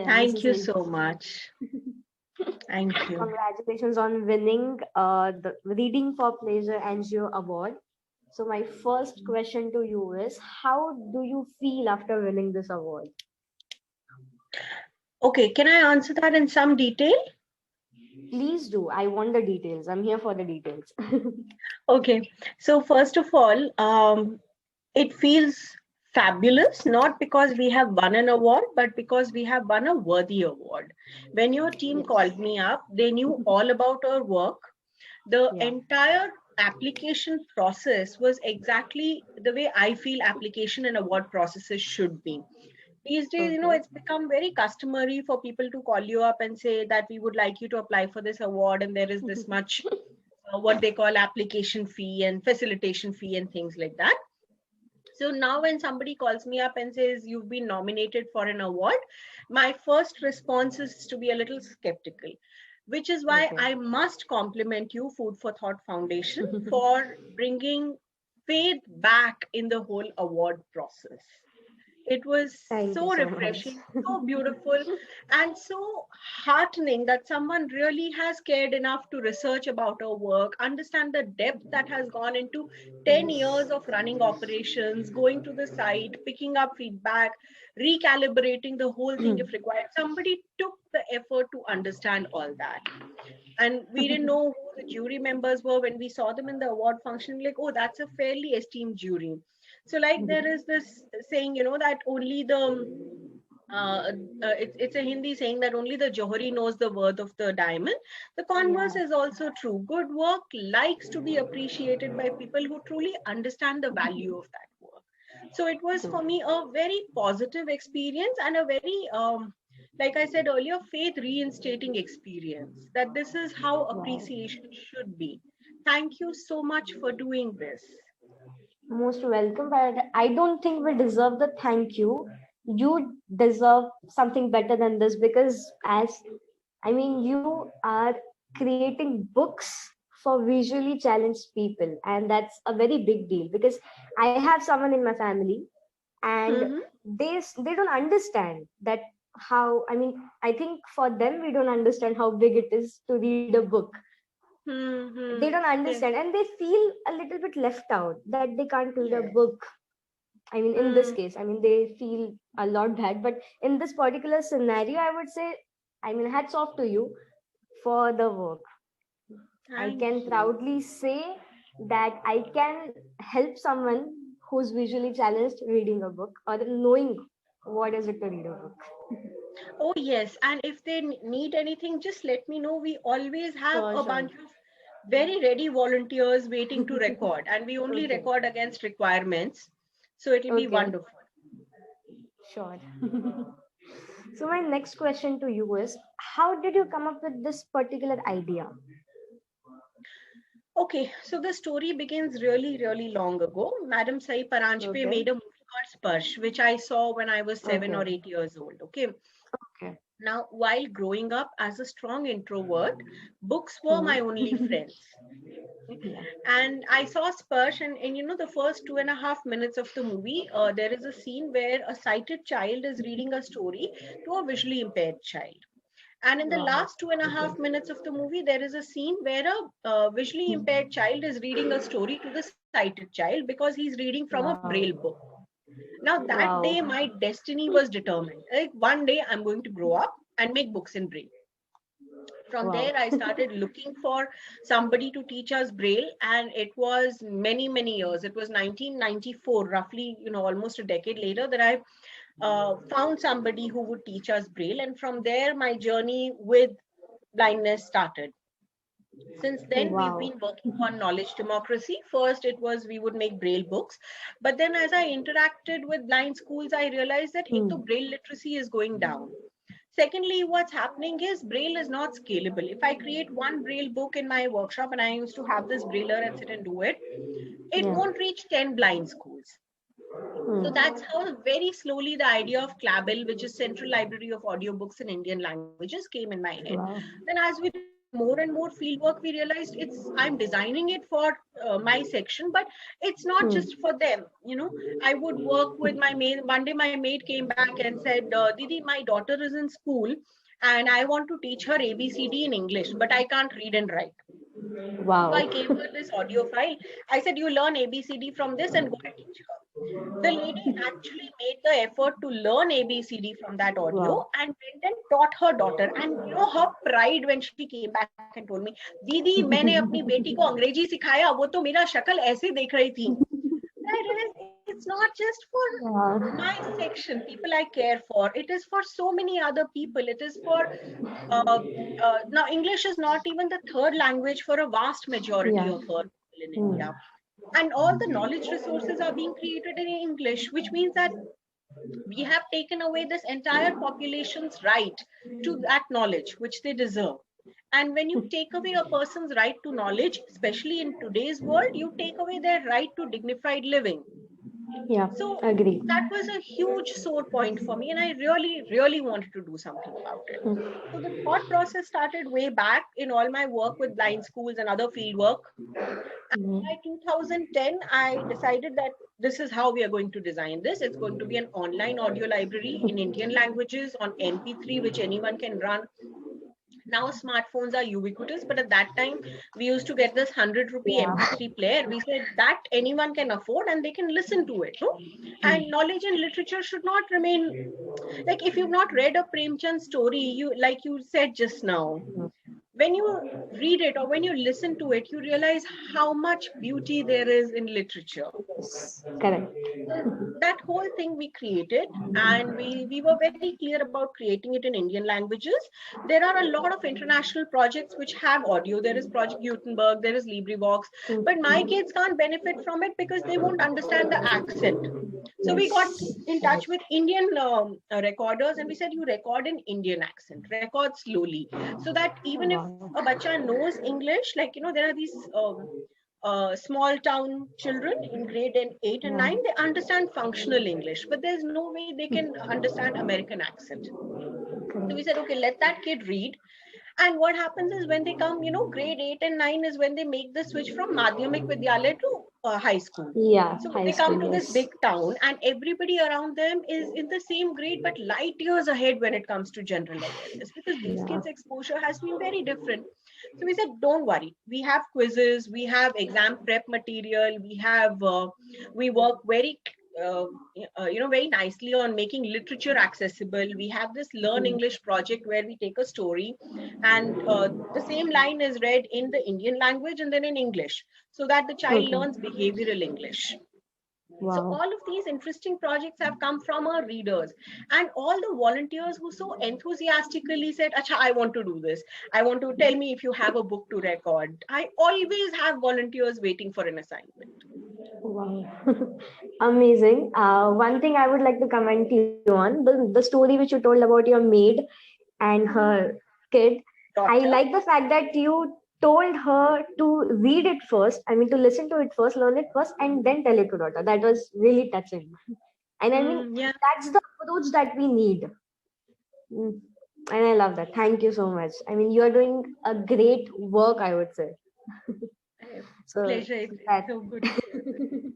Thank Mrs. you Neha. so much. Thank you. Congratulations on winning the Reading for Pleasure NGO award. So my first question to you is, how do you feel after winning this award? Okay, can I answer that in some detail? Please do. I want the details. I'm here for the details. Okay, so first of all, it feels fabulous, not because we have won an award, but because we have won a worthy award. When your team Yes. called me up, they knew all about our work. The Yeah. entire application process was exactly the way I feel application and award processes should be. These days, Okay. it's become very customary for people to call you up and say that we would like you to apply for this award, and there is this much what they call application fee and facilitation fee and things like that. So now when somebody calls me up and says you've been nominated for an award, my first response is to be a little skeptical, which is why Okay. I must compliment you, Food for Thought Foundation, for bringing faith back in the whole award process. It was Thank you so so much. refreshing, so beautiful, and so heartening that someone really has cared enough to research about our work, understand the depth that has gone into 10 Yes. years of running operations, going to the site, picking up feedback, recalibrating the whole thing if required. Somebody took the effort to understand all that. And we didn't know who the jury members were. When we saw them in the award function, like, oh, that's a fairly esteemed jury. So like there is this saying, that only the uh, it's a Hindi saying that only the Johari knows the worth of the diamond. The converse Yeah. is also true. Good work likes to be appreciated by people who truly understand the value of that work. So it was for True. me a very positive experience and a very, like I said earlier, faith reinstating experience, that this is how Wow. appreciation should be. Thank you so much for doing this. Most welcome, but I don't think we deserve the thank you. You deserve something better than this because, you are creating books for visually challenged people, and that's a very big deal because I have someone in my family, and Hmm. they don't understand that how. I think for them we don't understand how big it is to read a book. They Hmm. don't Yes. understand and they feel a little bit left out that they can't read a Yes. book. In this Hmm. case, they feel a lot bad, but in this particular scenario I would say, hats off to you for the work. I Thank can you. proudly say that I can help someone who's visually challenged reading a book or knowing what is it to read a book. Oh, yes. And if they need anything, just let me know. We always have Sure, a sure. bunch of very ready volunteers waiting to record, and we only Okay. record against requirements. So it'll be Okay. wonderful. Sure. So my next question to you is, how did you come up with this particular idea? Okay, so the story begins really, really long ago. Madam Sai Paranjpe Okay. made a movie called Sparsh, which I saw when I was seven Okay. or 8 years old. Okay. Okay. Now, while growing up as a strong introvert, books were Hmm. my only friends. Okay. Yeah. And I saw Sparsh, and the first 2.5 minutes of the movie, there is a scene where a sighted child is reading a story to a visually impaired child. And in the Wow. last 2.5 minutes of the movie, there is a scene where a visually impaired child is reading a story to the sighted child because he's reading from a braille Wow. book. Now, that day, Wow. my destiny was determined. Like, one day, I'm going to grow up and make books in braille. From Wow. there I started looking for somebody to teach us braille, and it was many, many years. It was 1994, roughly, almost a decade later, that I found somebody who would teach us braille, and from there my journey with blindness started. Since then we've Wow. been working on knowledge democracy. First it was we would make braille books, but then as I interacted with blind schools, I realized that ek to Hmm. braille literacy is going down. Secondly, what's happening is braille is not scalable. If I create one braille book in my workshop, and I used to have this brailler and sit and do it, it Yeah. won't reach 10 blind schools. So Hmm. that's how very slowly the idea of Clabel, which is Central Library of Audiobooks in Indian Languages, came in my head. Wow. Then as we more and more field work, we realized I'm designing it for my section, but it's not Hmm. just for them. I would work with my maid. One day my maid came back and said, Didi, my daughter is in school and I want to teach her ABCD in English, but I can't read and write. So I Wow. gave her this audio file. I said, you learn ABCD from this and go and teach her. The lady actually made the effort to learn ABCD from that audio Wow. and went and taught her daughter. And her pride when she came back and told me, Didi, मैंने अपनी बेटी को अंग्रेजी सिखाया, वो तो मेरा शक्ल ऐसे देख रही थी. I realized it's not just for my Yeah. section, people I care for. It is for so many other people. It is for uh, now English is not even the third language for a vast majority Yeah. of our people in Hmm. India, and all the knowledge resources are being created in English, which means that we have taken away this entire population's right to that knowledge which they deserve. And when you take away a person's right to knowledge, especially in today's world, you take away their right to dignified living. Yeah. So Agree. that was a huge sore point for me, and I really, really wanted to do something about it. Hmm. So the thought process started way back in all my work with blind schools and other field work. Hmm. By 2010, I decided that this is how we are going to design this. It's going to be an online audio library in Indian languages on MP3, which anyone can run. Now smartphones are ubiquitous, but at that time we used to get this 100 rupee Yeah. MP3 player. We said that anyone can afford and they can listen to it. No? And knowledge and literature should not remain like, if you've not read a Premchand story, you, like you said just now, when you read it or when you listen to it, you realize how much beauty there is in literature. Yes. Correct. So that whole thing we created, and we were very clear about creating it in Indian languages. There are a lot of international projects which have audio. There is Project Gutenberg, there is LibriVox, but my Hmm. kids can't benefit from it because they won't understand the accent. So we got Yes. in touch with Indian recorders, and we said, you record in Indian accent, record slowly, so that even if Wow. a bacha knows English, like, there are these small town children in grade 8 and Yeah. 9, they understand functional English, but there's no way they can understand American accent. So we Correct. said, okay, let that kid read. And what happens is when they come, grade 8 and 9 is when they make the switch from Madhyamik Vidyalaya to high school. Yeah. So High they come school. to this Yes. big town and everybody around them is in the same grade, but light years ahead when it comes to general awareness, because these Yeah. kids' exposure has been very different. So we said, don't worry. We have quizzes, we have exam prep material, we work uh, very nicely on making literature accessible. We have this Learn Hmm. English project where we take a story and the same line is read in the Indian language and then in English, so that the child Okay. learns behavioral English. So Wow. all of these interesting projects have come from our readers and all the volunteers who so enthusiastically said, Acha, I want to do this. I want to tell me if you have a book to record. I always have volunteers waiting for an assignment. Wow. Amazing. One thing I would like to comment you on the story which you told about your maid and her kid. I Daughter. like the fact that you told her to read it first, I mean, to listen to it first, learn it first, and then tell it to daughter. That was really touching. And I mean, Yeah. that's the approach that we need. Mm. And I love that. Thank you so much. I mean, you're doing a great work, I would say. So Pleasure. It's that so good to hear this.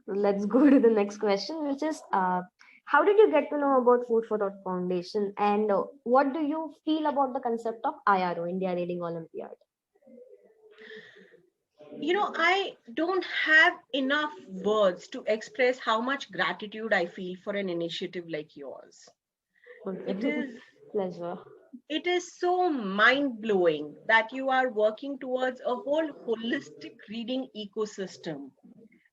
let's go to the next question, which is how did you get to know about Food for Thought Foundation, and what do you feel about the concept of IRO, India Reading Olympiad? I don't have enough words to express how much gratitude I feel for an initiative like yours. Okay. It is Pleasure. it is so mind blowing that you are working towards a whole holistic reading ecosystem.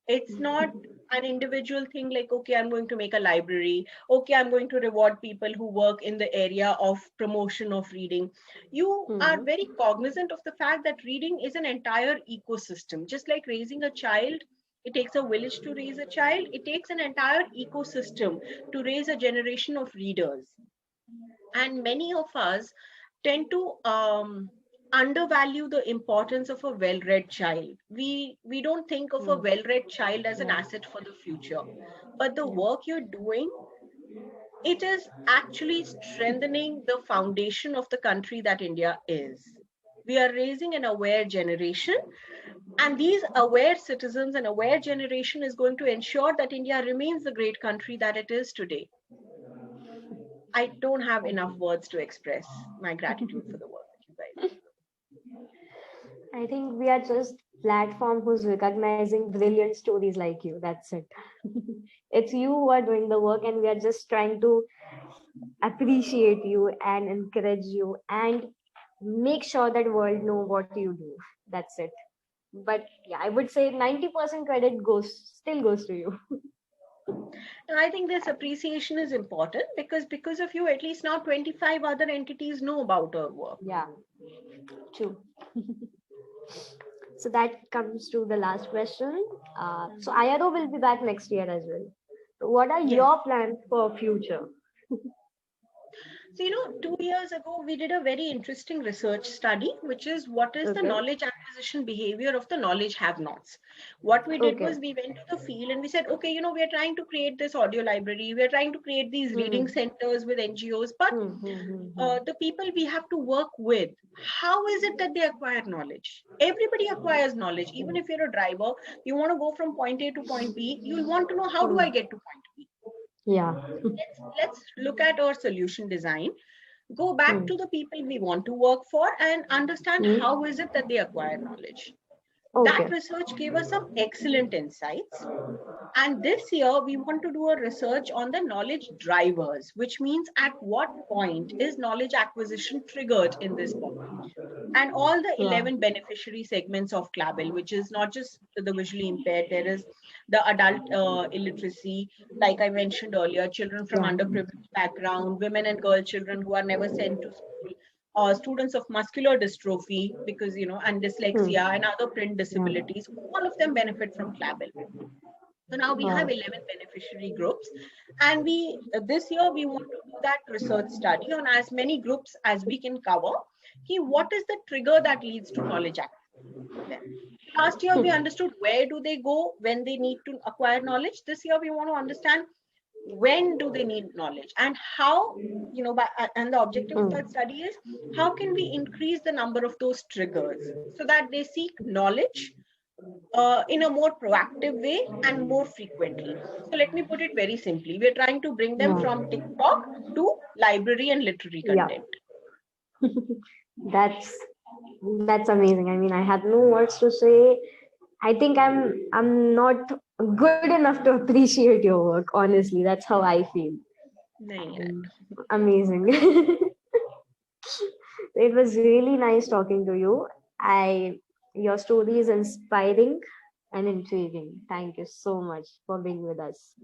It's not an individual thing like, okay, I'm going to make a library, okay, I'm going to reward people who work in the area of promotion of reading. You are Hmm. very cognizant of the fact that reading is an entire ecosystem. Just like raising a child, it takes a village to raise a child, it takes an entire ecosystem to raise a generation of readers. And many of us tend to undervalue the importance of a well-read child. We don't think of a Hmm. well-read child as an Yeah. asset for the future, but the Yeah. work you're doing, it is actually strengthening the foundation of the country that India is. We are raising an aware generation, and these aware citizens and aware generation is going to ensure that India remains the great country that it is today. I don't have enough words to express my gratitude for the work that you guys do. I think we are just platform who's recognizing brilliant stories like you. That's it. It's you who are doing the work, and we are just trying to appreciate you and encourage you and make sure that world know what you do. That's it. But yeah, I would say 90% credit goes to you. And I think this appreciation is important because of you, at least now 25 other entities know about our work. Yeah, true. So that comes to the last question. So IRO will be back next year as well. So what are Yes. your plans for future? So, 2 years ago, we did a very interesting research study, which is what is the Okay. knowledge acquisition behavior of the knowledge have nots. What we did Okay. was we went to the field and we said, okay, we are trying to create this audio library, we are trying to create these reading Hmm. centers with NGOs, but Hmm. the people we have to work with, how is it that they acquire knowledge? Everybody acquires knowledge. Even if you're a driver, you want to go from point A to point B, you'll want to know, how do I Hmm. get to point B? Yeah. Let's look at our solution design, go back Hmm. to the people we want to work for, and understand Hmm. how is it that they acquire knowledge. That Okay. research gave us some excellent insights. And this year, we want to do a research on the knowledge drivers, which means at what point is knowledge acquisition triggered in this population. And all the Wow. 11 beneficiary segments of CLABEL, which is not just the visually impaired, there is the adult illiteracy, like I mentioned earlier, children from Yeah. underprivileged background, women and girl children who are never sent to school, students of muscular dystrophy, because, and Hmm. dyslexia and other print Yeah. disabilities, all of them benefit from CLABEL. So now we have Wow. 11 beneficiary groups, and we this year we want to do that research study on as many groups as we can cover. What is the trigger that leads to knowledge acquisition for them? Last year we understood where do they go when they need to acquire knowledge. This year we want to understand when do they need knowledge, and how, and the objective of Hmm. that study is how can we increase the number of those triggers so that they seek knowledge in a more proactive way and more frequently. So let me put it very simply. We're trying to bring them Yeah. from TikTok to library and literary Yeah. content. That's that's amazing. I mean, I have no words to say. I think I'm not good enough to appreciate your work. Honestly, that's how I feel. Nahi yaar. And amazing. It was really nice talking to you. I Your story is inspiring and intriguing. Thank you so much for being with us.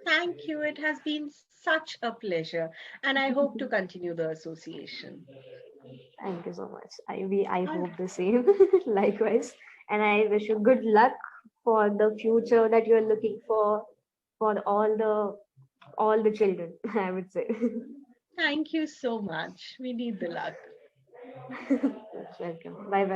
Thank you. It has been such a pleasure. And I hope to continue the association. Thank you so much. I All hope right. the same. Likewise. And I wish you good luck for the future that you're looking for all the children, I would say. Thank you so much. We need the luck. Welcome. Bye bye.